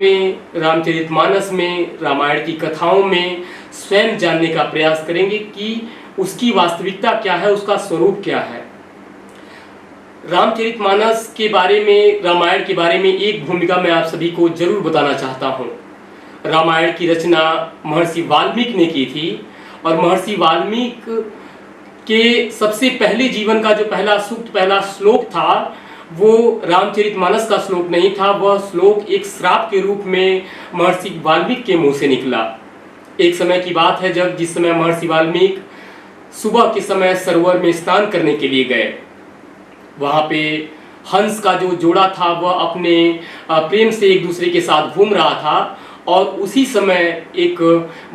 में, रामचरितमानस में, रामायण की कथाओं में स्वयं जानने का प्रयास करेंगे कि उसकी वास्तविकता क्या है, उसका स्वरूप क्या है। रामचरितमानस के बारे में, रामायण के बारे में एक भूमिका मैं आप सभी को जरूर बताना चाहता हूँ। रामायण की रचना महर्षि वाल्मीकि ने की थी और महर्षि वाल्मीकि के सबसे पहले जीवन का जो पहला सूक्त, पहला श्लोक था, वो रामचरितमानस का श्लोक नहीं था। वह श्लोक एक श्राप के रूप में महर्षि वाल्मीकि के मुंह से निकला। एक समय की बात है जिस समय महर्षि वाल्मीकि सुबह के समय सरोवर में स्नान करने के लिए गए। वहां पे हंस का जो जोड़ा था वह अपने प्रेम से एक दूसरे के साथ घूम रहा था और उसी समय एक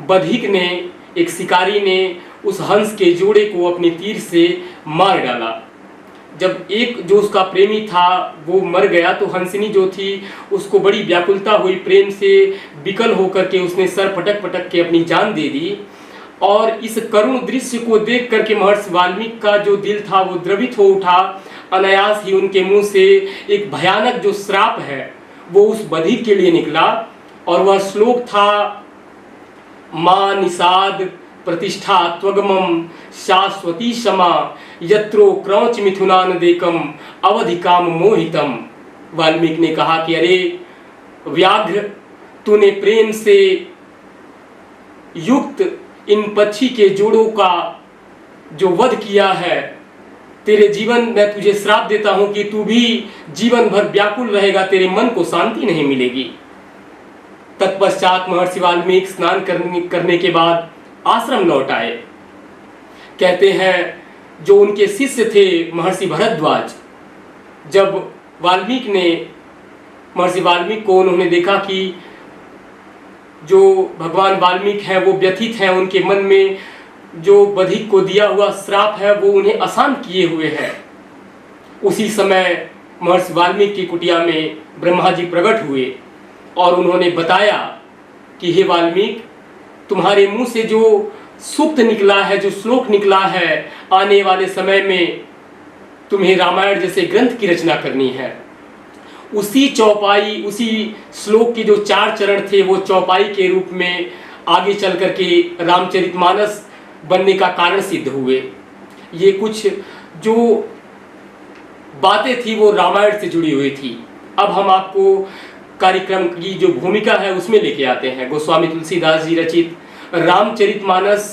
बधिक ने, एक शिकारी ने उस हंस के जोड़े को अपने तीर से मार डाला। जब एक जो उसका प्रेमी था वो मर गया तो हंसिनी जो थी उसको बड़ी व्याकुलता हुई, प्रेम से विकल होकर के उसने सर पटक पटक के अपनी जान दे दी। और इस करुण दृश्य को देख करके महर्षि वाल्मीकि का जो दिल था वो द्रवित हो उठा। अनायास ही उनके मुंह से एक भयानक जो श्राप है वो उस बधिक के लिए निकला और वह श्लोक था, मां निषाद प्रतिष्ठा त्वगमम शाश्वती क्षमा यत्रो क्रौच मिथुनान देकम अवधि काम मोहितम। वाल्मीकि ने कहा कि अरे व्याघ्र, तूने प्रेम से युक्त इन पक्षी के जोड़ों का जो वध किया है, तेरे जीवन में तुझे श्राप देता हूं कि तू भी जीवन भर व्याकुल रहेगा, तेरे मन को शांति नहीं मिलेगी। तत्पश्चात महर्षि वाल्मीकि स्नान करने के बाद आश्रम लौट आए। कहते हैं जो उनके शिष्य थे महर्षि भरद्वाज, जब महर्षि वाल्मीकि को उन्होंने देखा कि जो भगवान वाल्मीकि हैं वो व्यथित हैं, उनके मन में जो बधिक को दिया हुआ श्राप है वो उन्हें अशांत किए हुए है। उसी समय महर्षि वाल्मीकि की कुटिया में ब्रह्मा जी प्रकट हुए और उन्होंने बताया कि हे वाल्मीकि, तुम्हारे मुंह से जो सूक्त निकला है, जो श्लोक निकला है, आने वाले समय में तुम्हें रामायण जैसे ग्रंथ की रचना करनी है। उसी चौपाई, उसी श्लोक के जो 4 चरण थे वो चौपाई के रूप में आगे चल करके रामचरितमानस बनने का कारण सिद्ध हुए। ये कुछ जो बातें थी वो रामायण से जुड़ी हुई थी। अब हम आपको कार्यक्रम की जो भूमिका है उसमें लेके आते हैं। गोस्वामी तुलसीदास जी रचित रामचरितमानस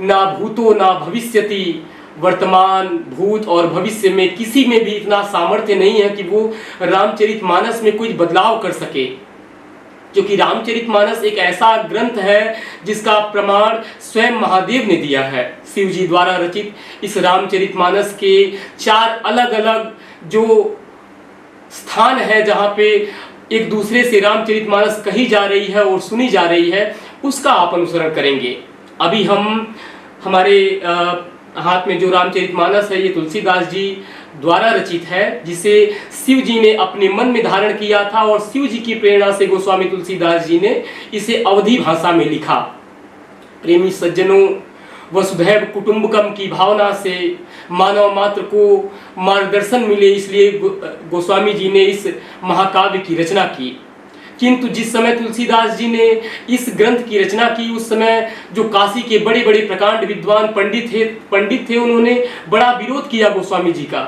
ना भूतो ना भविष्यति, वर्तमान, भूत और भविष्य में किसी में भी इतना सामर्थ्य नहीं है कि वो रामचरितमानस में कुछ बदलाव कर सके, क्योंकि रामचरितमानस एक ऐसा ग्रंथ है जिसका प्रमाण स्वयं महादेव ने दिया है। शिव जी द्वारा रचित इस रामचरितमानस के 4 अलग अलग जो स्थान है जहाँ पे एक दूसरे से रामचरितमानस कही जा रही है और सुनी जा रही है, उसका आप अनुसरण करेंगे। अभी हम हमारे हाथ में जो रामचरितमानस है ये तुलसीदास जी द्वारा रचित है, जिसे शिव जी ने अपने मन में धारण किया था और शिव जी की प्रेरणा से गोस्वामी तुलसीदास जी ने इसे अवधी भाषा में लिखा। प्रेमी सज्जनों, वसुधैव कुटुंबकम की भावना से मानव मात्र को मार्गदर्शन मिले, इसलिए गोस्वामी जी ने इस महाकाव्य की रचना की। किंतु जिस समय तुलसीदास जी ने इस ग्रंथ की रचना की उस समय जो काशी के बड़े बड़े प्रकांड विद्वान पंडित थे, उन्होंने बड़ा विरोध किया गोस्वामी जी का।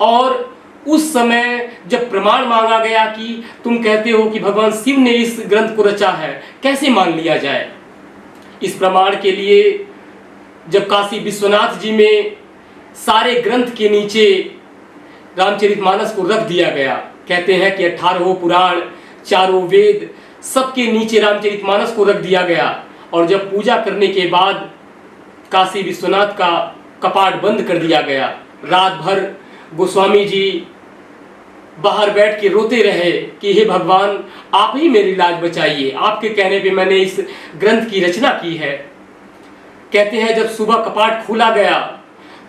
और उस समय जब प्रमाण मांगा गया कि तुम कहते हो कि भगवान शिव ने इस ग्रंथ को रचा है, कैसे मान लिया जाए, इस प्रमाण के लिए जब काशी विश्वनाथ जी में सारे ग्रंथ के नीचे रामचरितमानस को रख दिया गया। कहते हैं कि 18 पुराण, 4 वेद, सबके नीचे रामचरितमानस को रख दिया गया। और जब पूजा करने के बाद काशी विश्वनाथ का कपाट बंद कर दिया गया, रात भर गोस्वामी जी बाहर बैठ के रोते रहे कि हे भगवान, आप ही मेरी लाज बचाइए, आपके कहने पे मैंने इस ग्रंथ की रचना की है। कहते हैं जब सुबह कपाट खोला गया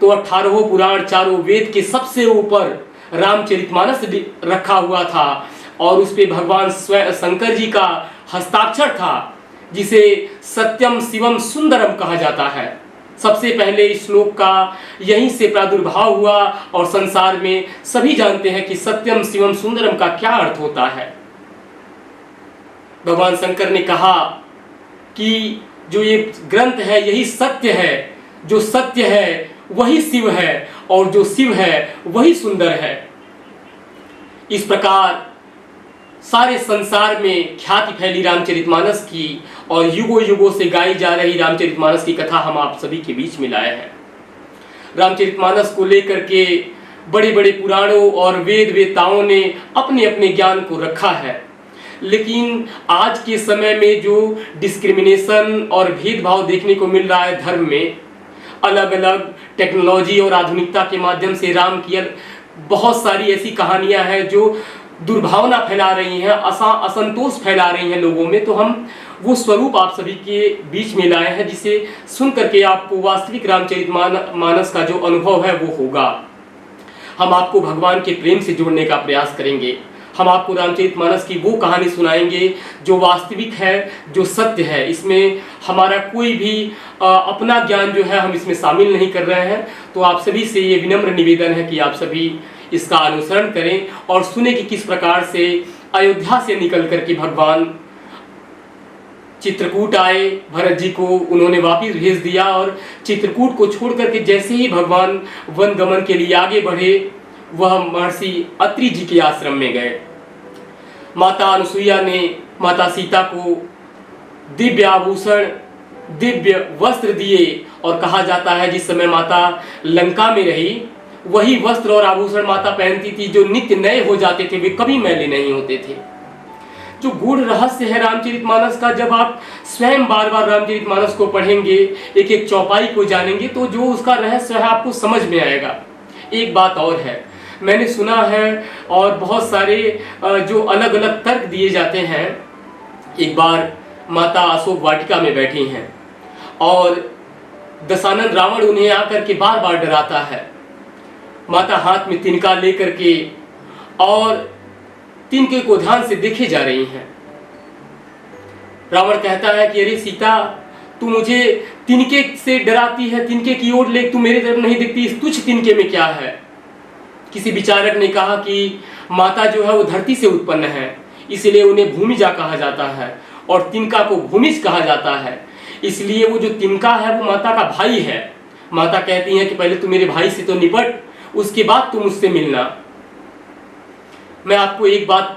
तो 18 पुराण, 4 वेद के सबसे ऊपर रामचरितमानस रखा हुआ था और उस पे भगवान स्वयं शंकर जी का हस्ताक्षर था, जिसे सत्यम शिवम सुंदरम कहा जाता है। सबसे पहले इस श्लोक का यहीं से प्रादुर्भाव हुआ और संसार में सभी जानते हैं कि सत्यम शिवम सुंदरम का क्या अर्थ होता है। भगवान शंकर ने कहा कि जो ये ग्रंथ है यही सत्य है, जो सत्य है वही शिव है और जो शिव है वही सुंदर है। इस प्रकार सारे संसार में ख्याति फैली रामचरितमानस की और युगों युगों से गाई जा रही रामचरितमानस की कथा हम आप सभी के बीच में लाए हैं। रामचरितमानस को लेकर के बड़े बड़े पुराणों और वेद वेताओं ने अपने अपने ज्ञान को रखा है, लेकिन आज के समय में जो डिस्क्रिमिनेशन और भेदभाव देखने को मिल रहा है धर्म में, अलग अलग टेक्नोलॉजी और आधुनिकता के माध्यम से राम की बहुत सारी ऐसी कहानियां हैं जो दुर्भावना फैला रही हैं, असंतोष फैला रही हैं लोगों में, तो हम वो स्वरूप आप सभी के बीच में लाए हैं जिसे सुन करके आपको वास्तविक रामचरितमानस का जो अनुभव है वो होगा। हम आपको भगवान के प्रेम से जोड़ने का प्रयास करेंगे। हम आपको रामचरितमानस की वो कहानी सुनाएंगे जो वास्तविक है, जो सत्य है। इसमें हमारा कोई भी अपना ज्ञान जो है हम इसमें शामिल नहीं कर रहे हैं। तो आप सभी से ये विनम्र निवेदन है कि आप सभी इसका अनुसरण करें और सुने कि किस प्रकार से अयोध्या से निकल करके भगवान चित्रकूट आए, भरत जी को उन्होंने वापिस भेज दिया और चित्रकूट को छोड़ करके जैसे ही भगवान वन गमन के लिए आगे बढ़े वह महर्षि अत्रि जी के आश्रम में गए। माता अनुसुईया ने माता सीता को दिव्य आभूषण, दिव्य वस्त्र दिए और कहा जाता है जिस समय माता लंका में रही वही वस्त्र और आभूषण माता पहनती थी जो नित्य नए हो जाते थे, वे कभी मैले नहीं होते थे। जो गूढ़ रहस्य है रामचरितमानस का, जब आप स्वयं बार बार रामचरितमानस को पढ़ेंगे, एक एक चौपाई को जानेंगे, तो जो उसका रहस्य है आपको समझ में आएगा। एक बात और है, मैंने सुना है और बहुत सारे जो अलग अलग तर्क दिए जाते हैं। एक बार माता अशोक वाटिका में बैठी हैं और दशानन रावण उन्हें आकर के बार बार डराता है। माता हाथ में तिनका लेकर के और तिनके को ध्यान से देखे जा रही हैं। रावण कहता है कि अरे सीता, तू मुझे तिनके से डराती है, तिनके की ओर ले, तू मेरी तरफ नहीं दिखती, इस तुच्छ तिनके में क्या है। किसी विचारक ने कहा कि माता जो है वो धरती से उत्पन्न है, इसलिए उन्हें भूमिजा कहा जाता है और तिनका को भूमिज कहा जाता है। इसलिए वो जो तिनका है वो माता का भाई है। माता कहती है कि पहले तू मेरे भाई से तो निपट, उसके बाद तू मुझसे मिलना। मैं आपको एक बात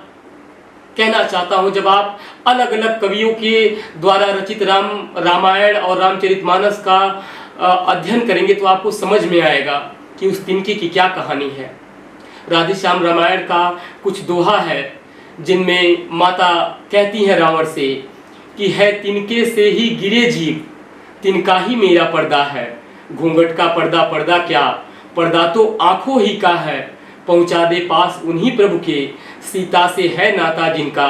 कहना चाहता हूं, जब आप अलग अलग कवियों के द्वारा रचित रामायण और रामचरितमानस का अध्ययन करेंगे तो आपको समझ में आएगा कि उस तिनके की क्या कहानी है। राधेश्याम रामायण का कुछ दोहा है जिनमें माता कहती है रावण से कि है तिनके से ही गिरे जीव, तिनका ही मेरा पर्दा है। घूंघट का पर्दा पर्दा क्या, पर्दा तो आंखों ही का है। पहुंचा दे पास उन्हीं प्रभु के, सीता से है नाता जिनका।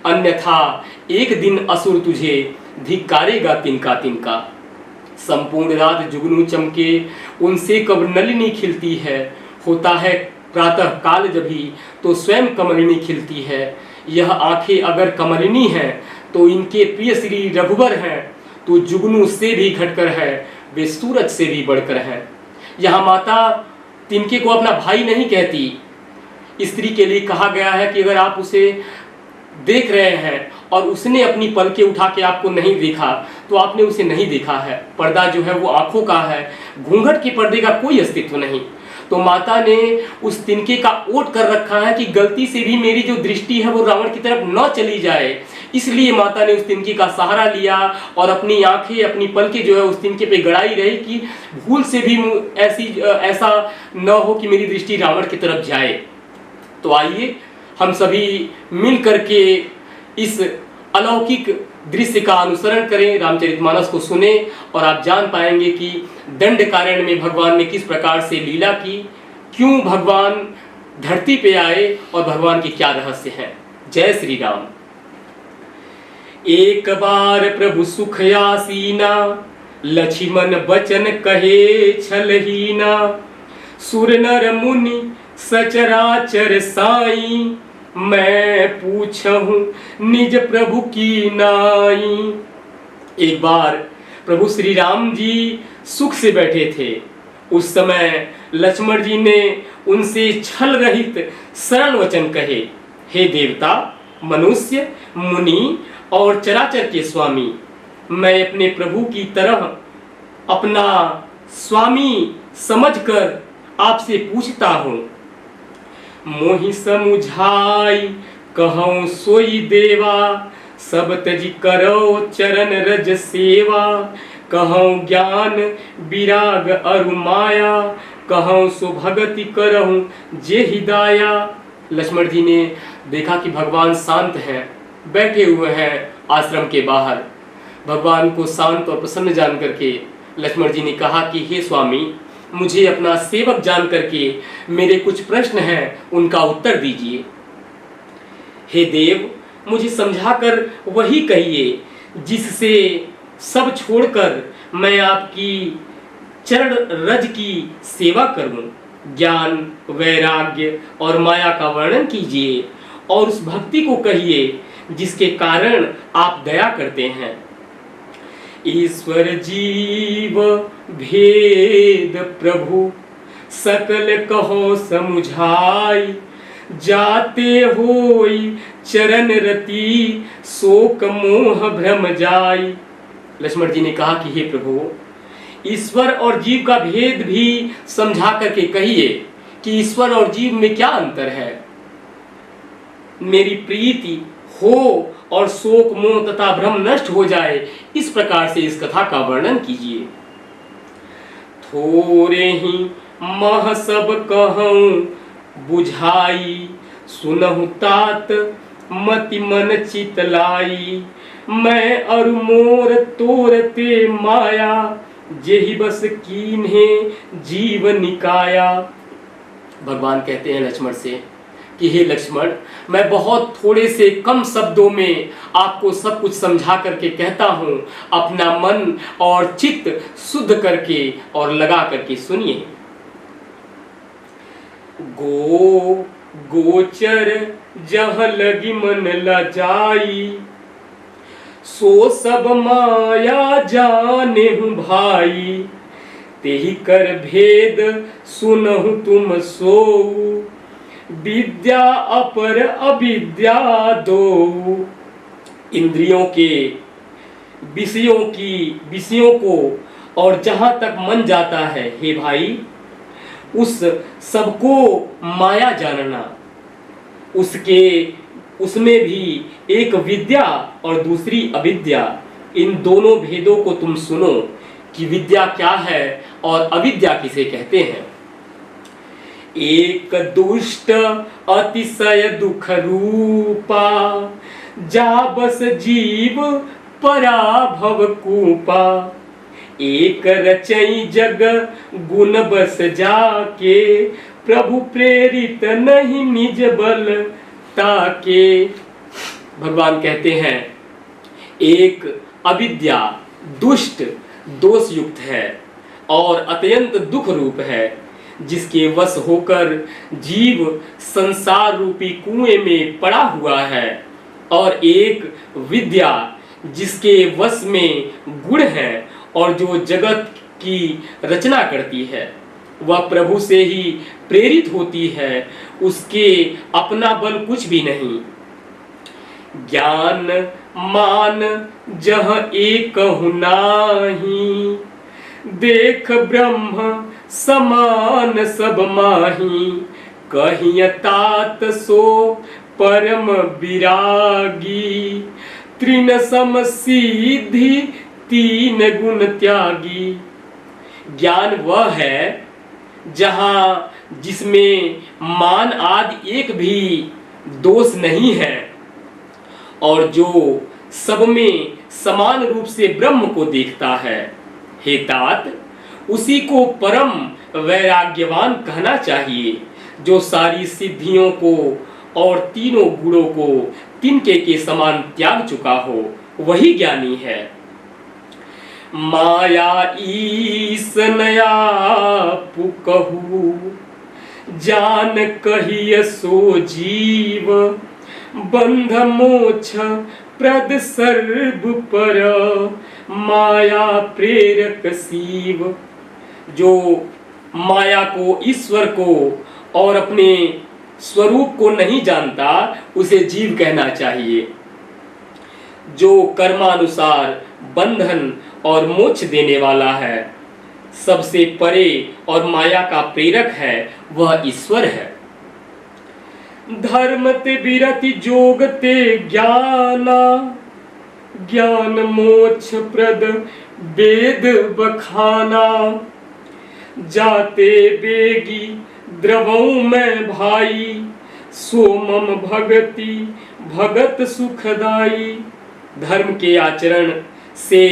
अन्यथा एक दिन असुर तुझे धिक्कारेगा तिनका तिनका। संपूर्ण रात जुगनू चमके, उनसे कब नलिनी खिलती है। होता है प्रातः काल जभी, तो स्वयं कमलिनी खिलती है। यह आंखें अगर कमलिनी हैं तो इनके प्रिय श्री रघुवर हैं। तो जुगनू से भी घटकर है, वे सूरज से भी बढ़कर हैं। यहाँ माता तिनके को अपना भाई नहीं कहती। स्त्री के लिए कहा गया है कि अगर आप उसे देख रहे हैं और उसने अपनी पलकें उठा के आपको नहीं देखा तो आपने उसे नहीं देखा है। पर्दा जो है वो आंखों का है, घूंघट के पर्दे का कोई अस्तित्व नहीं। तो माता ने उस तिनके का ओट कर रखा है कि गलती से भी मेरी जो दृष्टि है वो रावण की तरफ न चली जाए। इसलिए माता ने उस तिनके का सहारा लिया और अपनी आंखें, अपनी पलकें जो है उस तिनके पे गड़ाई रही कि भूल से भी ऐसा न हो कि मेरी दृष्टि रावण की तरफ जाए। तो आइए हम सभी मिल करके इस अलौकिक दृश्य का अनुसरण करें, रामचरितमानस को सुने और आप जान पाएंगे कि दंडकारण्य में भगवान ने किस प्रकार से लीला की, क्यों भगवान धरती पे आए और भगवान के क्या रहस्य हैं। जय श्री राम। एक बार प्रभु सुख आसीना, लक्ष्मण बचन कहे छलहीना। सुर नर मुनि सचराचर साई, मैं पूछूं निज प्रभु की नाई। एक बार प्रभु श्री राम जी सुख से बैठे थे। उस समय लक्ष्मण जी ने उनसे छल रहित सरल वचन कहे, हे देवता, मनुष्य, मुनि और चराचर के स्वामी, मैं अपने प्रभु की तरह अपना स्वामी समझकर आपसे पूछता हूँ। मोहि समुझाई कहूँ सोई देवा, सब तजी करो चरण रज सेवा। कहूँ ज्ञान विराग अरु माया, कहूँ सो भगति करहूँ जे हिदाया। लक्ष्मण जी ने देखा कि भगवान शांत हैं, बैठे हुए हैं आश्रम के बाहर। भगवान को शांत और प्रसन्न जान करके लक्ष्मण जी ने कहा कि हे स्वामी, मुझे अपना सेवक जान करके मेरे कुछ प्रश्न हैं, उनका उत्तर दीजिए। हे देव, मुझे समझाकर वही कहिए जिससे सब छोड़कर मैं आपकी चरण रज की सेवा करूं। ज्ञान, वैराग्य और माया का वर्णन कीजिए और उस भक्ति को कहिए जिसके कारण आप दया करते हैं। ईश्वर जीव भेद प्रभु, सकल कहो समुझाई। जाते होई चरण रति, शोक मोह भ्रम जाई। लक्ष्मण जी ने कहा कि हे प्रभु, ईश्वर और जीव का भेद भी समझा करके कहिए कि ईश्वर और जीव में क्या अंतर है। मेरी प्रीति हो और शोक मोह तथा भ्रम नष्ट हो जाए, इस प्रकार से इस कथा का वर्णन कीजिए। थोरे ही मह सब कहूँ बुझाई, सुनहु तात मति मन चितलाई। मैं और मोर तोरते माया, जेहि बस कीन्हे जीव निकाया। भगवान कहते हैं लक्ष्मण से कि हे लक्ष्मण, मैं बहुत थोड़े से कम शब्दों में आपको सब कुछ समझा करके कहता हूँ। अपना मन और चित्त शुद्ध करके और लगा करके सुनिए। गोचर जह लगी मन लजाई, सो सब माया जाने हूँ भाई। तेहि कर भेद सुनहु तुम सोऊ, विद्या अपर अविद्या दो। इंद्रियों के विषयों को और जहां तक मन जाता है, हे भाई, उस सबको माया जानना। उसमें भी एक विद्या और दूसरी अविद्या, इन दोनों भेदों को तुम सुनो कि विद्या क्या है और अविद्या किसे कहते हैं। एक दुष्ट अतिशय दुख रूपा, जा बस जीव पराभव कूपा। एक रचई जग गुण बस जाके, प्रभु प्रेरित नहीं निज बल ताके। भगवान कहते हैं एक अविद्या दुष्ट दोष युक्त है और अत्यंत दुख रूप है, जिसके वश होकर जीव संसार रूपी कुएं में पड़ा हुआ है। और एक विद्या जिसके वश में गुण है और जो जगत की रचना करती है, वह प्रभु से ही प्रेरित होती है, उसके अपना बल कुछ भी नहीं। ज्ञान मान जह एक नाही, देख ब्रह्म समान सब माही। कहिय तात सो परम विरागी, त्रिन सम सिद्धि तीन गुण त्यागी। ज्ञान वह है जिसमें मान आदि एक भी दोष नहीं है और जो सब में समान रूप से ब्रह्म को देखता है। हे तात, उसी को परम वैराग्यवान कहना चाहिए, जो सारी सिद्धियों को और तीनों गुणों को तिनके के समान त्याग चुका हो, वही ज्ञानी है। माया ईस नया पुकहु, जान कहिय सो जीव। बंध मोक्ष प्रद सर्व पर, माया प्रेरक शिव। जो माया को, ईश्वर को और अपने स्वरूप को नहीं जानता उसे जीव कहना चाहिए। जो कर्मानुसार बंधन और मोक्ष देने वाला है, सबसे परे और माया का प्रेरक है, वह ईश्वर है। धर्म ते विरति जोग ते ज्ञाना, ज्ञान मोक्ष प्रद वेद बखाना। जाते बेगी द्रवों में भाई, सोमम भगति भगत सुखदाई। धर्म के आचरण से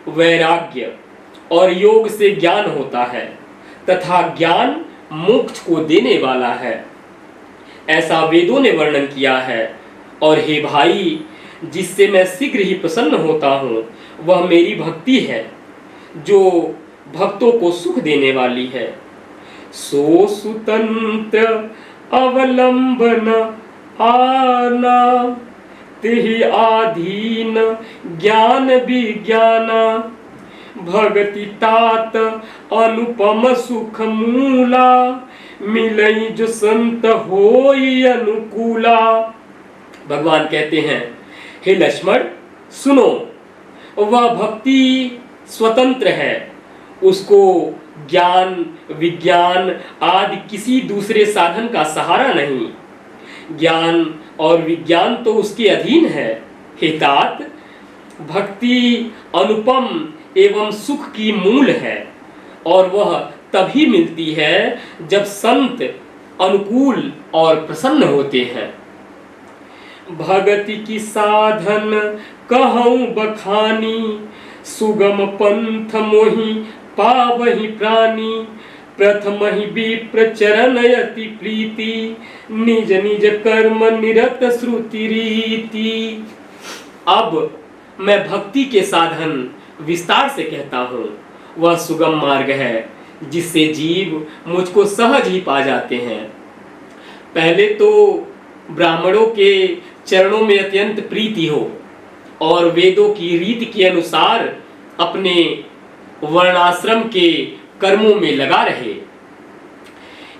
वैराग्य और योग से ज्ञान होता है तथा ज्ञान मोक्ष को देने वाला है, ऐसा वेदों ने वर्णन किया है। और हे भाई, जिससे मैं शीघ्र ही प्रसन्न होता हूँ वह मेरी भक्ति है, जो भक्तों को सुख देने वाली है। सो सुतंत्र अवलंबन आना, तिहि आधीन ज्ञान विज्ञाना। भगति तात अनुपम सुख मूला, मिलई जो संत होई अनुकूला। भगवान कहते हैं, हे लक्ष्मण सुनो, वह भक्ति स्वतंत्र है, उसको ज्ञान विज्ञान आदि किसी दूसरे साधन का सहारा नहीं। ज्ञान और विज्ञान तो उसके अधीन है। हे तात, भक्ति अनुपम एवं सुख की मूल है और वह तभी मिलती है जब संत अनुकूल और प्रसन्न होते हैं। भगति की साधन कहूँ बखानी, सुगम पंथ मोहि पावहि प्राणी। प्रथम ही विप्र चरण अति प्रीति, निज निज कर्म निरत श्रुति रीति। अब मैं भक्ति के साधन विस्तार से कहता हूँ। वह सुगम मार्ग है जिससे जीव मुझको सहज ही पा जाते हैं। पहले तो ब्राह्मणों के चरणों में अत्यंत प्रीति हो और वेदों की रीति के अनुसार अपने वर्णाश्रम के कर्मों में लगा रहे।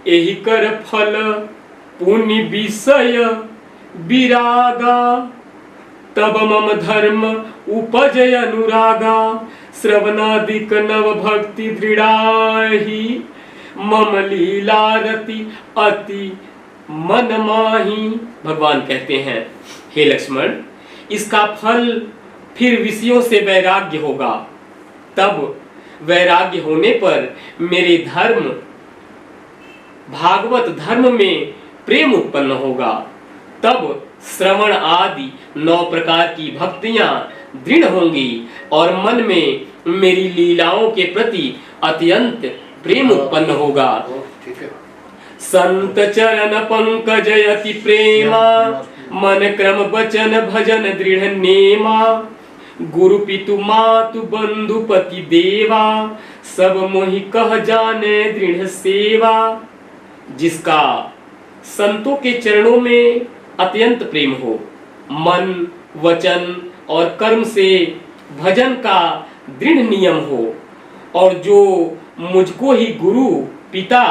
यही कर फल पुण्य विषय विरागा, तब मम धर्म उपजय अनुरागा। श्रवणादिक नव भक्ति दृढ़ाहि, मम लीला रति अति मन माही। भगवान कहते हैं, हे लक्ष्मण, इसका फल फिर विषयों से वैराग्य होगा। तब वैराग्य होने पर मेरे धर्म भागवत धर्म में प्रेम उत्पन्न होगा। तब श्रवण आदि 9 प्रकार की भक्तियां दृढ़ होंगी और मन में मेरी लीलाओं के प्रति अत्यंत प्रेम उत्पन्न होगा। संत चरण पंकज अति प्रेमा, मन क्रम वचन भजन दृढ़ नेमा। गुरु पितु मातु बंधु पति देवा, सब मोहि कह जाने दृढ़ सेवा। जिसका संतों के चरणों में अत्यंत प्रेम हो, मन वचन और कर्म से भजन का दृढ़ नियम हो, और जो मुझको ही गुरु पिता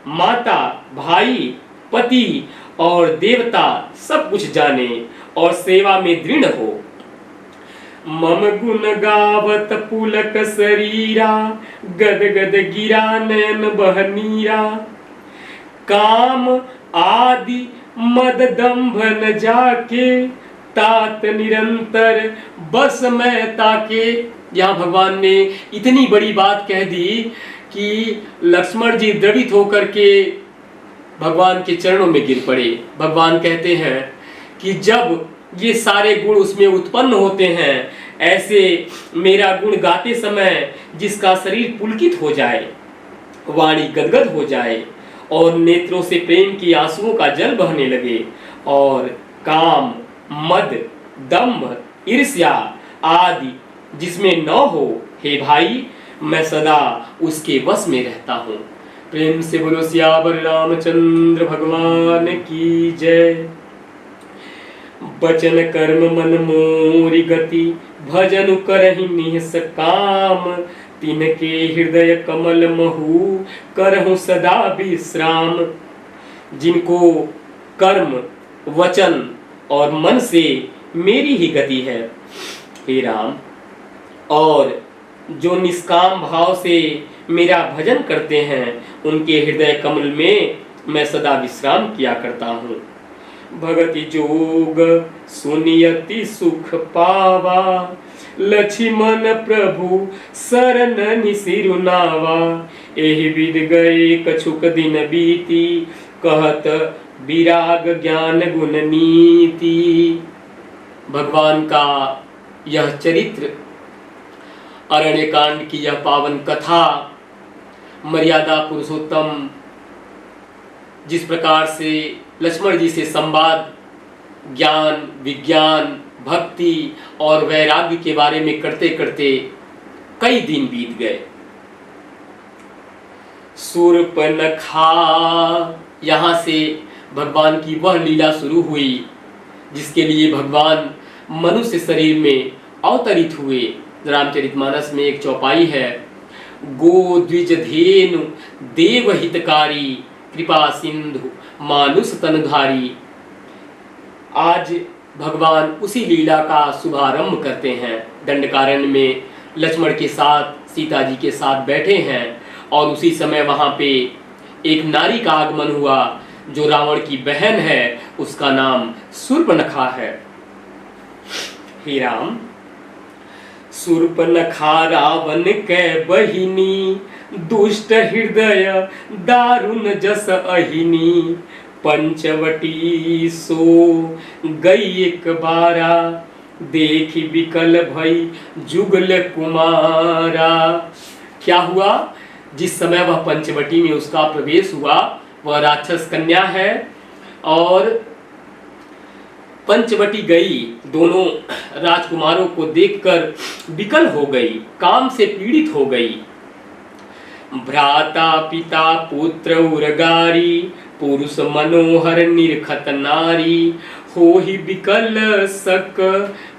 माता भाई पति और देवता सब कुछ जाने और सेवा में दृढ़ हो। मम गुण गावत पुलक शरीरा, गद गद गिरा नयन बहनीरा। काम आदि मद दंभ न जाके, तात निरंतर बस में ताके। यहाँ भगवान ने इतनी बड़ी बात कह दी कि लक्ष्मण जी द्रवित होकर के भगवान के चरणों में गिर पड़े। भगवान कहते हैं कि जब ये सारे गुण उसमें उत्पन्न होते हैं, ऐसे मेरा गुण गाते समय जिसका शरीर पुलकित हो जाए, वाणी गदगद हो जाए और नेत्रों से प्रेम की आंसुओं का जल बहने लगे, और काम मद दंभ ईर्ष्या आदि जिसमें न हो, हे भाई मैं सदा उसके वश में रहता हूँ। प्रेम से बोलो सियावर रामचंद्र भगवान की जय। वचन कर्म मन मोरि गति, भजन करहि निहस काम। तिनके हृदय कमल महु, करहु सदा विश्राम। जिनको कर्म, वचन और मन से मेरी ही गति है हे राम। और जो निष्काम भाव से मेरा भजन करते हैं उनके हृदय कमल में मैं सदा विश्राम किया करता हूँ। भगति जोग सुनियति सुख पावा, लक्ष्मण प्रभु शरण सिरुनावा। एहि विद गए कछुक दिन बीती, कहत विराग ज्ञान गुण नीति। भगवान का यह चरित्र, अरण्य कांड की यह पावन कथा, मर्यादा पुरुषोत्तम जिस प्रकार से लक्ष्मण जी से संवाद ज्ञान, विज्ञान, भक्ति और वैराग्य के बारे में करते करते कई दिन बीत गए। शूर्पणखा, यहाँ से भगवान की वह लीला शुरू हुई जिसके लिए भगवान मनुष्य शरीर में अवतरित हुए। रामचरितमानस में एक चौपाई है, गो द्विज धेनु देव हितकारी, कृपा सिंधु मानुष तनधारी। आज भगवान उसी लीला का शुभारंभ करते हैं। दंडकारण्य में लक्ष्मण के साथ, सीता जी के साथ बैठे हैं और उसी समय वहां पे एक नारी का आगमन हुआ जो रावण की बहन है, उसका नाम शूर्पणखा है। हे राम, शूर्पणखा रावण के बहिनी, दुष्ट हृदय दारुण जस अहिनी। पंचवटी सो गई एक बारा, देखी विकल भई जुगल कुमारा। क्या हुआ? जिस समय वह पंचवटी में उसका प्रवेश हुआ, वह राक्षस कन्या है और पंचवटी गई, दोनों राजकुमारों को देखकर विकल हो गई, काम से पीड़ित हो गई। भ्राता पिता पुत्र उरगारी, पुरुष मनोहर निरखत नारी। होहि विकल सक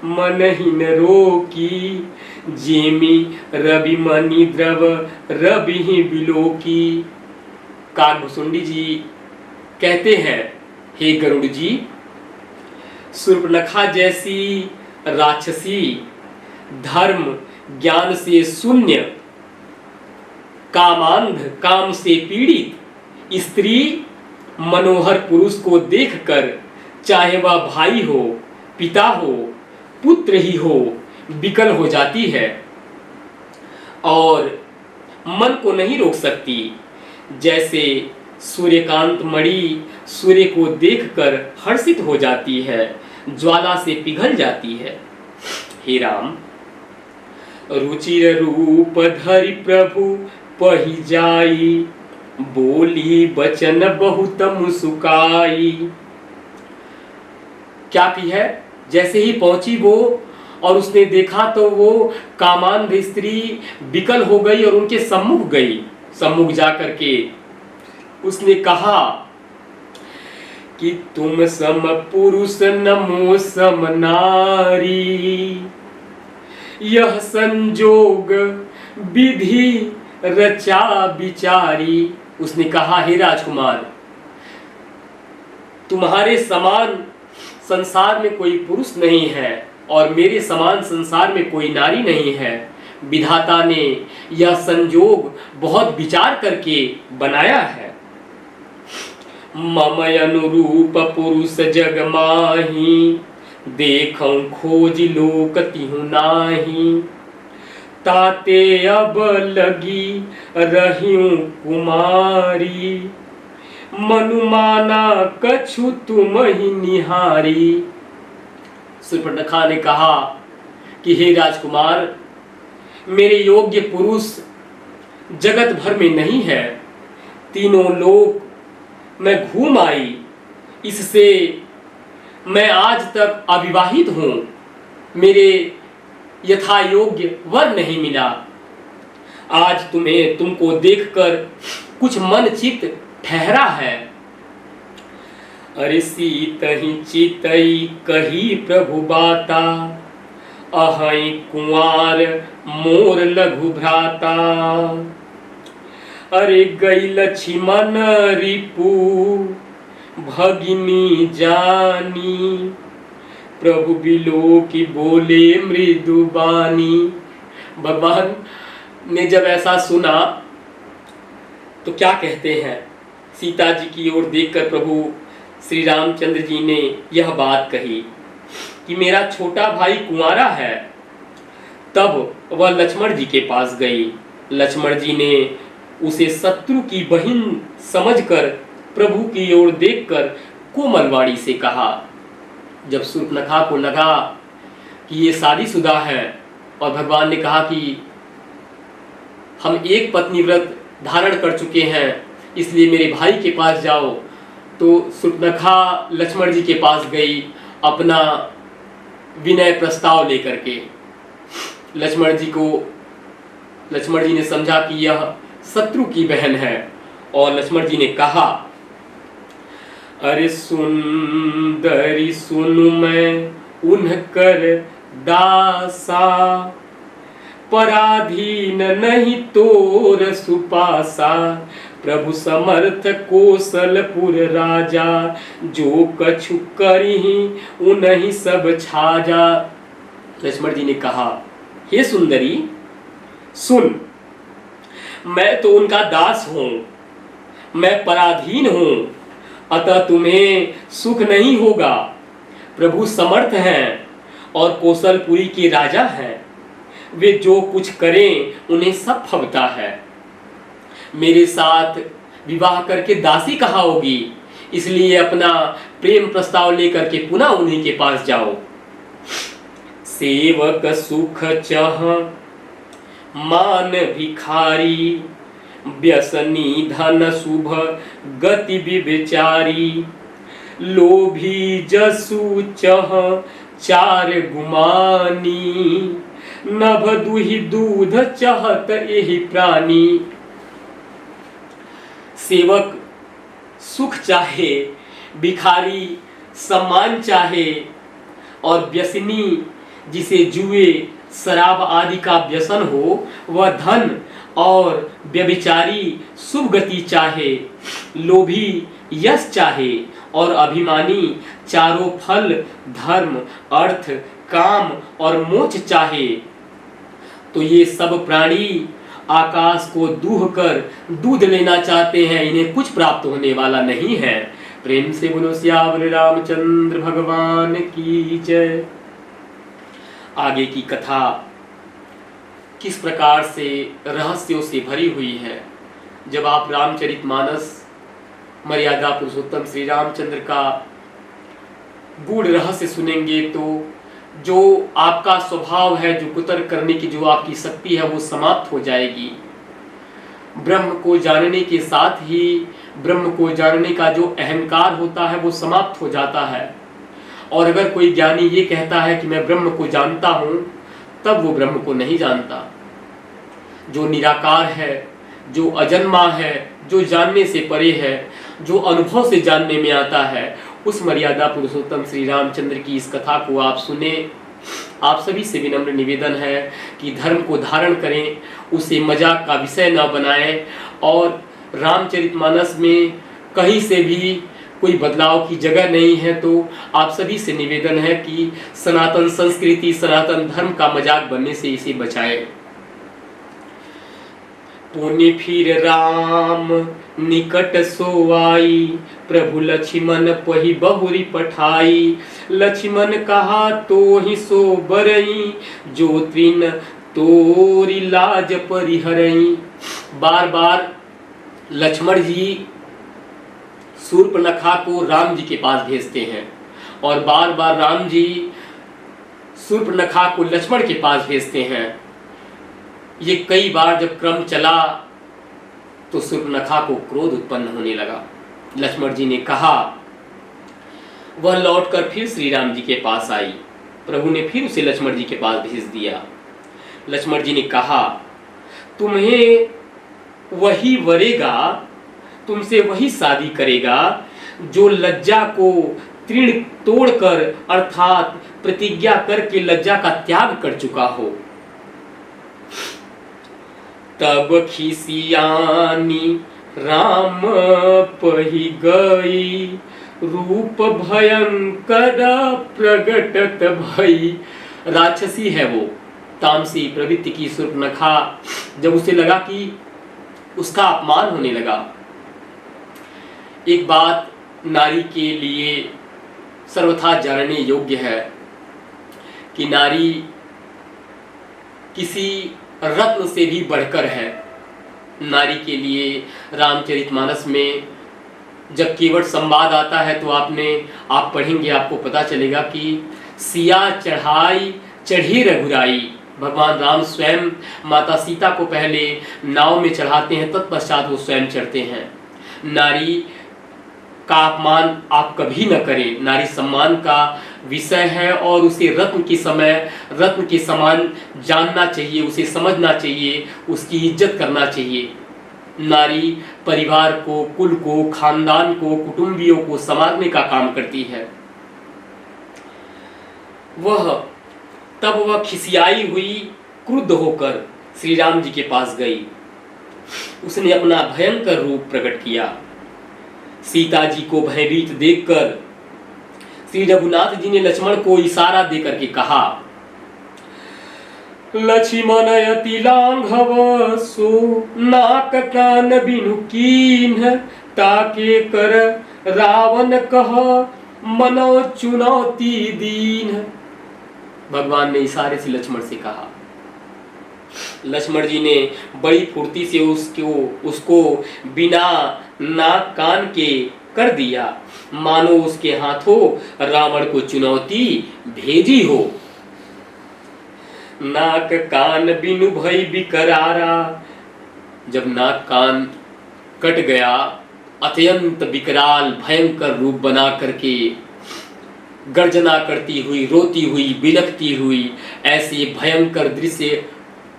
मनहीन रोकी, जेमी रवि मणि द्रव रवि ही बिलोकी। काकभुसुंडी जी कहते हैं, हे गरुड़ जी, शूर्पणखा जैसी राक्षसी, धर्म ज्ञान से शून्य, कामांध, काम से पीड़ित स्त्री मनोहर पुरुष को देखकर, चाहे वह भाई हो, पिता हो, पुत्र ही हो, विकल हो जाती है और मन को नहीं रोक सकती। जैसे सूर्यकांत मणि सूर्य को देखकर हर्षित हो जाती है, ज्वाला से पिघल जाती है। हे राम, रुचिर रूप धरि प्रभु पहि जाई, बोली बचन बहुत मुस्काई। क्या की है? जैसे ही पहुंची वो और उसने देखा तो वो कामांध स्त्री विकल हो गई और उनके सम्मुख गई। सम्मुख जाकर के उसने कहा कि तुम सम पुरुष नमो सम नारी, यह संजोग विधि रचा विचारी। उसने कहा, हे राजकुमार, तुम्हारे समान संसार में कोई पुरुष नहीं है और मेरे समान संसार में कोई नारी नहीं है। विधाता ने यह संजोग बहुत विचार करके बनाया है। मम अनुरूप पुरुष जग माही, देखऊं खोज लोक तिहु नाही। ताते अब लगी रहियूं कुमारी, मनुमाना कछु तुम ही निहारी। शूर्पणखा ने कहा कि हे राजकुमार, मेरे योग्य पुरुष जगत भर में नहीं है। तीनों लोक मैं घूम आई, इससे मैं आज तक अविवाहित हूं। मेरे यथा योग्य वर नहीं मिला। आज तुमको देखकर कुछ मन चित्त ठहरा है। अरे सीतहि चितई कही प्रभु बाता, अहै कुंवार मोर लघु भ्राता। अरे गई लक्ष्मण रिपु, भगिनी जानी, प्रभु बिलो की बोले मृदुबानी। भगवान ने जब ऐसा सुना तो क्या कहते हैं? सीता जी की ओर देखकर प्रभु श्री रामचंद्र जी ने यह बात कही कि मेरा छोटा भाई कुंवारा है। तब वह लक्ष्मण जी के पास गई। लक्ष्मण जी ने उसे शत्रु की बहन समझकर प्रभु की ओर देखकर कोमल वाणी से कहा। जब शूर्पणखा को लगा कि ये शादीशुदा है और भगवान ने कहा कि हम एक पत्नी व्रत धारण कर चुके हैं, इसलिए मेरे भाई के पास जाओ, तो शूर्पणखा लक्ष्मण जी के पास गई अपना विनय प्रस्ताव लेकर के। लक्ष्मण जी ने समझा कि यह शत्रु की बहन है और लक्ष्मण जी ने कहा, अरे सुंदरी सुनु मैं उनकर दासा, पराधीन नहीं तोर सुपासा, प्रभु समर्थ कौशलपुर राजा, जो कछु करी उन्हीं सब छाजा। लक्ष्मण जी ने कहा, हे सुंदरी सुन, मैं तो उनका दास हूं, मैं पराधीन हूं, अतः तुम्हें सुख नहीं होगा। प्रभु समर्थ हैं और कौशलपुरी के राजा हैं, वे जो कुछ करें उन्हें सब फबता है। मेरे साथ विवाह करके दासी कहा होगी, इसलिए अपना प्रेम प्रस्ताव लेकर के पुनः उन्हीं के पास जाओ। सेवक सुख चह मान भिखारी, व्यसनी धन शुभ गति विचारी, लोभी जसु चह चार गुमानी, नभ दुहि दूध चहत एहि प्राणी। सेवक सुख चाहे, भिखारी सम्मान चाहे और व्यसनी जिसे जुए शराब आदि का व्यसन हो, वह धन और व्यभिचारी शुभ गति चाहे, लोभी यश चाहे और अभिमानी चारों फल धर्म अर्थ काम और मोक्ष चाहे, तो ये सब प्राणी आकाश को दूह कर दूध लेना चाहते हैं, इन्हें कुछ प्राप्त होने वाला नहीं है। प्रेम से बोलो सियावर रामचंद्र भगवान की जय। आगे की कथा किस प्रकार से रहस्यों से भरी हुई है। जब आप रामचरितमानस मर्यादा पुरुषोत्तम श्री रामचंद्र का गूढ़ रहस्य सुनेंगे तो जो आपका स्वभाव है, जो कुतर्क करने की जो आपकी शक्ति है, वो समाप्त हो जाएगी। ब्रह्म को जानने के साथ ही ब्रह्म को जानने का जो अहंकार होता है वो समाप्त हो जाता है। और अगर कोई ज्ञानी ये कहता है कि मैं ब्रह्म को जानता हूं, तब वो ब्रह्म को नहीं जानता। जो निराकार है, जो अजन्मा है, जो जानने से परे है, जो अनुभव से जानने में आता है, उस मर्यादा पुरुषोत्तम श्री रामचंद्र की इस कथा को आप सुने। आप सभी से विनम्र निवेदन है कि धर्म को धारण करें, उसे मजाक का विषय न बनाएं और रामचरितमानस में कहीं से भी कोई बदलाव की जगह नहीं है। तो आप सभी से निवेदन है कि सनातन संस्कृति, सनातन धर्म का मजाक बनने से इसे बचाएं। पुनि फिर राम निकट सो आई, प्रभु लक्ष्मण पही बहुरी पठाई। लक्ष्मण कहा तो ही सो बरई, जो तृण तोरी लाज परिहरई। बार बार लक्ष्मण जी शूर्पणखा को राम जी के पास भेजते हैं और बार बार राम जी शूर्पणखा को लक्ष्मण के पास भेजते हैं। ये कई बार जब क्रम चला तो शूर्पणखा को क्रोध उत्पन्न होने लगा। लक्ष्मण जी ने कहा, वह लौटकर फिर श्री राम जी के पास आई। प्रभु ने फिर उसे लक्ष्मण जी के पास भेज दिया। लक्ष्मण जी ने कहा, तुम्हें वही वरेगा, तुमसे वही शादी करेगा जो लज्जा को तृण तोड़कर अर्थात प्रतिज्ञा करके लज्जा का त्याग कर चुका हो। तब खिसियानी राम पही गई, रूप भयंकर प्रगटत भई। राक्षसी है वो, तामसी प्रवृत्ति की शूर्पणखा। जब उसे लगा कि उसका अपमान होने लगा। एक बात नारी के लिए सर्वथा जानने योग्य है कि नारी किसी रत्न से भी बढ़कर है। नारी के लिए रामचरितमानस में जब केवट संवाद आता है तो आप पढ़ेंगे, आपको पता चलेगा कि सिया चढ़ाई चढ़ी रघुराई। भगवान राम स्वयं माता सीता को पहले नाव में चढ़ाते हैं, तत्पश्चात वो स्वयं चढ़ते हैं। नारी का अपमान आप कभी न करें। नारी सम्मान का विषय है और उसे रत्न के समान जानना चाहिए, उसे समझना चाहिए, उसकी इज्जत करना चाहिए। नारी परिवार को, कुल को, खानदान को, कुटुंबियों को संवारने का काम करती है। तब वह खिसियाई हुई, क्रुद्ध होकर श्री राम जी के पास गई। उसने अपना भयंकर रूप प्रकट किया। सीता जी को भयभीत देखकर श्री रघुनाथ जी ने लक्ष्मण को इशारा देकर के कहा, लक्ष्मण अति लांघव सो नाक कान बिनु कीन्ह, ताके कर रावण कह मनो चुनौती दीन। भगवान ने इशारे से लक्ष्मण से कहा। लक्ष्मण जी ने बड़ी फुर्ती से उसको बिना नाक कान के कर दिया, मानो उसके हाथों रावण को चुनौती भेजी हो। नाक कान बिनु भई बिकरारा। जब नाक कान कट गया, अत्यंत विकराल भयंकर रूप बना करके गर्जना करती हुई, रोती हुई, बिलखती हुई, ऐसे भयंकर दृश्य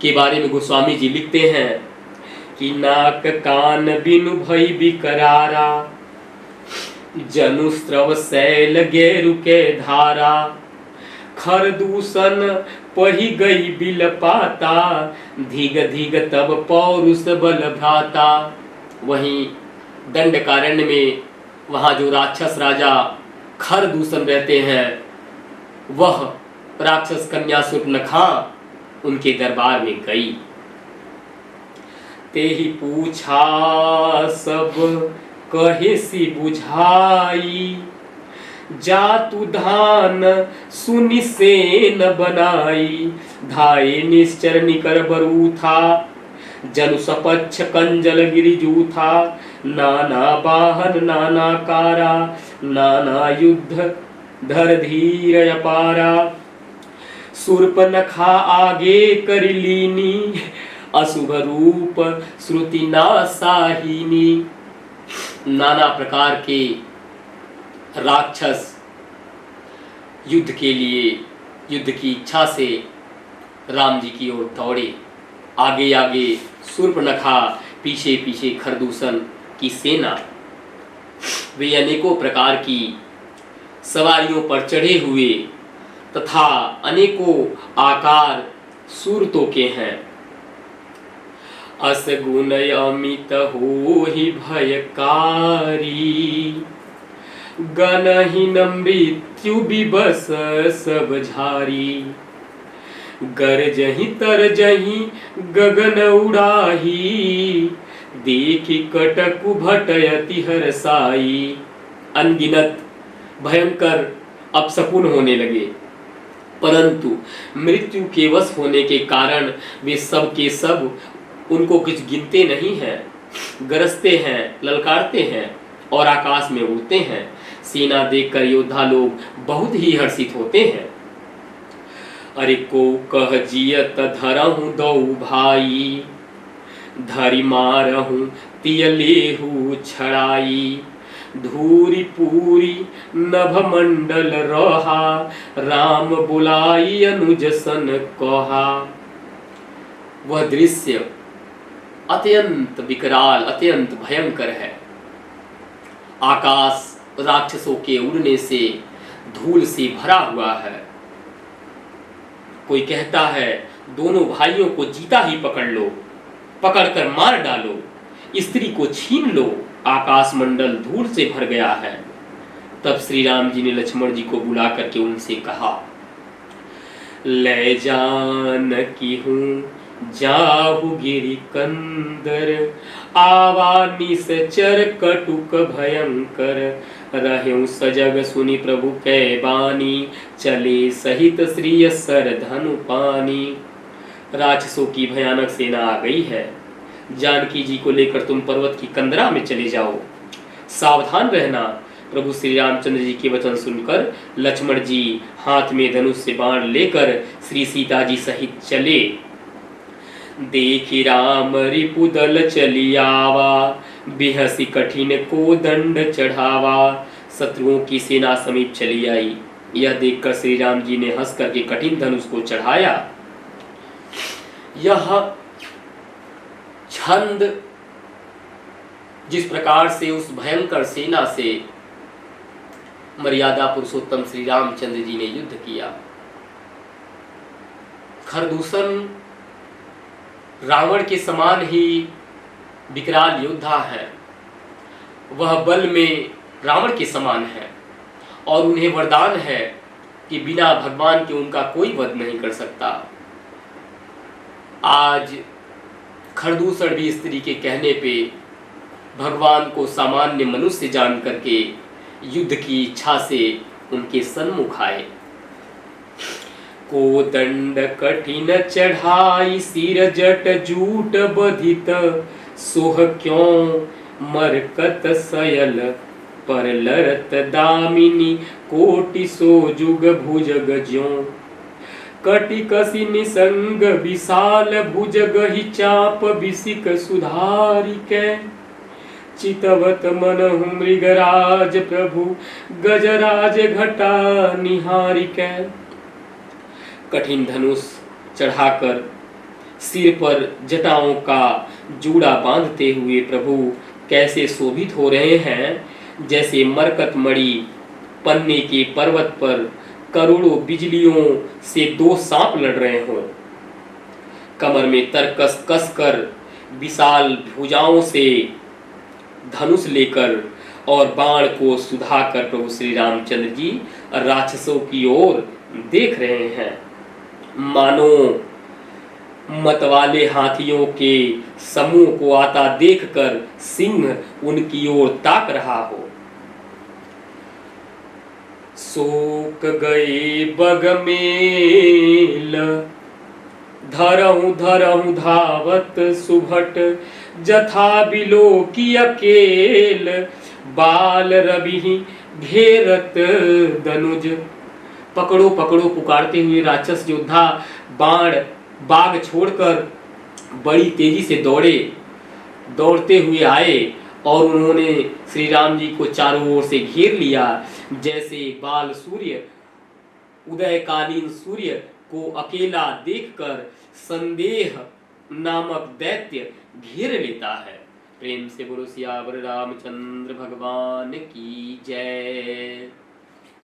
के बारे में गोस्वामी जी लिखते हैं कि नाक कान बिनु भई बिकरारा, जनुस्त्रव शैल गेरु के धारा, खर दूषण पही गई बिल पाता, धीग धीग तब पौरुष बल भ्राता। वहीं दंडकारण्य में वहां जो राक्षस राजा खर दूषण रहते हैं, वह राक्षस कन्या शूर्पणखा उनके दरबार में गई। ते ही पूछा सब कहे सी बुझाई, जातु धान सुनि से न बनाई, धाये निश्चर निकर बरू था, जनु सपच्छ कंजल गिरिजू था, नाना बाहन नाना कारा, नाना युद्ध धर धीर अपारा, शूर्पणखा आगे कर लीनी, अशुभ रूप श्रुति नासाहिनी। नाना प्रकार के राक्षस युद्ध के लिए, युद्ध की इच्छा से राम जी की ओर दौड़े। आगे आगे शूर्पणखा, पीछे पीछे खरदूषण की सेना। वे अनेकों प्रकार की सवारियों पर चढ़े हुए तथा अनेकों आकार सूरतों के हैं। असगुण अमित हो ही भयकारी, गणहीन मृत्यु विबस सब झारी, गरजहि तरजहि गगन उड़ाही, देखि कटकु भटयति हरसाई। अनगिनत भयंकर अपशकुन होने लगे, परंतु मृत्यु के वश होने के कारण वे सब के सब उनको कुछ गिनते नहीं हैं। गरजते हैं, ललकारते हैं और आकाश में उड़ते हैं। सेना देखकर योद्धा लोग बहुत ही हर्षित होते हैं। अरे को कह जियत धरहूं दौ भाई, धरि मारहूं तियलेहू छड़ाई, धूरी पूरी नभ मंडल रहा, राम बुलाई अनुज सन कहा। वह दृश्य अत्यंत विकराल, अत्यंत भयंकर है। आकाश राक्षसों के उड़ने से, धूल से भरा हुआ है। कोई कहता है दोनों भाइयों को जीता ही पकड़ लो, पकड़कर मार डालो, स्त्री को छीन लो, आकाश मंडल धूल से भर गया है। तब श्री राम जी ने लक्ष्मण जी को बुला करके उनसे कहा, ले जानकी हूँ जाहु गिरि कंदर, आवा निश्चर कटुक भयंकर, रहूं सजग सुनि प्रभु कै बानी, चले सहित श्री सर धनु पानी। राक्षसों की भयानक सेना आ गई है, जानकी जी को लेकर तुम पर्वत की कंदरा में चले जाओ, सावधान रहना। प्रभु श्री रामचंद्र जी के वचन सुनकर लक्ष्मण जी हाथ में धनुष से बाण लेकर श्री सीता जी सहित चले। देखी राम रिपुदल चली आवा, बेहसी कठिन को दंड चढ़ावा। शत्रुओं की सेना समीप चली आई। यह देखकर श्री राम जी ने हंस करके कठिन धनुष को चढ़ाया। यह छंद जिस प्रकार से उस भयंकर सेना से मर्यादा पुरुषोत्तम श्री रामचंद्र जी ने युद्ध किया। खरदूषण रावण के समान ही विकराल योद्धा है, वह बल में रावण के समान है और उन्हें वरदान है कि बिना भगवान के उनका कोई वध नहीं कर सकता। आज खरदूषण भी स्त्री के कहने पे भगवान को सामान्य मनुष्य जान करके युद्ध की इच्छा से उनके सन्मुख आए। को दंड कठिन चढ़ाई, सिर जट जूट बधित, सोह क्यों मरकत सयल, पर लरत दामिनी, कोटि सो जुग भुजग ज्यों, कटि कसी निसंग विशाल, भुजग ही चाप बिसिक सुधारिकै, चितवत मनहु मृगराज प्रभु, गजराज घटा निहारिकै। कठिन धनुष चढ़ाकर सिर पर जटाओं का जूड़ा बांधते हुए प्रभु कैसे शोभित हो रहे हैं, जैसे मरकत मणि पन्ने के पर्वत पर करोड़ों बिजलियों से दो सांप लड़ रहे हों। कमर में तरकस कसकर विशाल भुजाओं से धनुष लेकर और बाण को सुधाकर प्रभु श्री रामचंद्र जी राक्षसों की ओर देख रहे हैं। मानो मतवाले हाथियों के समूह को आता देखकर सिंह उनकी ओर ताक रहा हो। शोक गए बगमेल, धरहु धरहु धावत सुभट, जथा बिलो की अकेल, बाल रवि घेरत दनुज। पकड़ो पकड़ो पुकारते हुए राक्षस योद्धा बाग छोड़कर बड़ी तेजी से दौड़ते हुए आए और उन्होंने श्री राम जी को चारों ओर से घेर लिया, जैसे बाल सूर्य उदयकालीन सूर्य को अकेला देखकर संदेह नामक दैत्य घेर लेता है। प्रेम से बोलो सियावर रामचंद्र भगवान की जय।